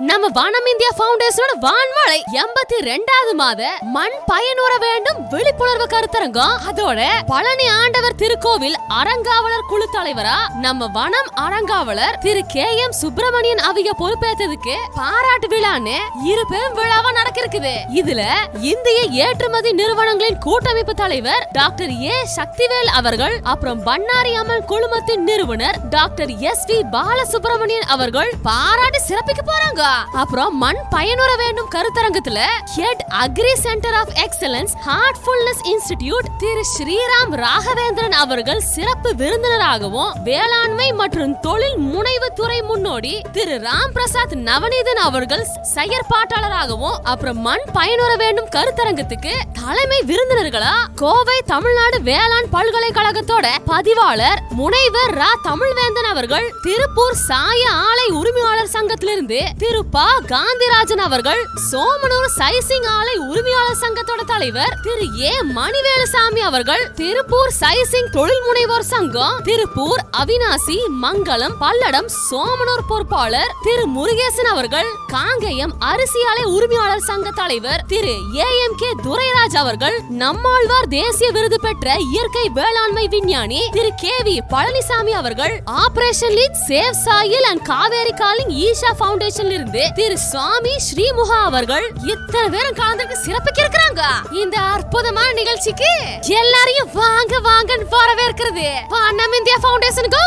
நம்ம வனம் இந்தியா ஃபவுண்டேஷனோட வான்மழை 82வது மாத மண் பயனுற வேண்டும் விழிப்புணர்வு கருத்தரங்கம். அதோட பழனி ஆண்டவர் திருக்கோவில் அறங்காவலர் குழு தலைவரா நம்ம வனம் அறங்காவலர் திரு KM சுப்பிரமணியன் அவங்க பொறுப்பேற்றதுக்கு பாராட்டு விழான்னு இரு பெரும் விழாவா நடக்கிருக்குது. இதுல இந்திய ஏற்றுமதி நிறுவனங்களின் கூட்டமைப்பு தலைவர் டாக்டர் A சக்திவேல் அவர்கள், அப்புறம் பண்ணாரி அம்மன் குழுமத்தின் நிறுவனர் டாக்டர் SV பாலசுப்ரமணியன் அவர்கள் பாராட்டி சிறப்பிக்க போறாங்க. அப்புறம் மண் பயனுற வேண்டும் கருத்தரங்கத்துல head agri centre of excellence Heartfulness Institute திரு ஸ்ரீராம் ராகவேந்திரன் அவர்கள் சிறப்பு விருந்தினராகவும், வேளாண்மை மற்றும் தொழில் முனைவு துறை முன்னோடி திரு ராம் பிரசாத் நவநீதன் அவர்கள் செயற்பாட்டாளராகவும், அப்புறம் மண் பயனுற வேண்டும் கருத்தரங்கத்துக்கு தலைமை விருந்தினர்களா கோவை தமிழ்நாடு வேளாண் பல்கலைக்கழகத்தோட பதிவாளர் முனைவர் ரா தமிழ்வேந்தன் அவர்கள், திருப்பூர் சாய ஆலை உரிமையாளர் சங்கத்திலிருந்து திரு ப காந்திராஜன் அவர்கள், சோமனூர் சைசிங் ஆலை உரிமையாளர் சங்கத்தோட தலைவர் திரு A மணிவேலுசாமி அவர்கள், திருப்பூர் சைசிங் தொழில் முனைவோர் சங்கம் திருப்பூர், அவினாசி, மங்களம், பல்லடம், சோமனூர் பொறுப்பாளர் திரு முருகேசன் அவர்கள், காங்கயம் அரிசி ஆலை உரிமையாளர் சங்க தலைவர் திரு AMK துரைராஜ் அவர்கள், நம்மாழ்வார் தேசிய விருது பெற்ற இயற்கை வேளாண்மை விஞ்ஞானி திரு KV பழனிசாமி அவர்கள், operation lead Save Soil and Cauvery calling Isha ஃபவுண்டேஷன்ல இருந்து திரு சுவாமி ஸ்ரீமுகா அவர்கள் இத்தனை பேரும் கலந்துக்கு சிறப்பிக்க இருக்கிறாங்க. இந்த அற்புதமான நிகழ்ச்சிக்கு எல்லாரையும் வாங்க வாங்கன்னு வரவேற்கிறது வனம் இந்தியா ஃபவுண்டேஷனுக்கு.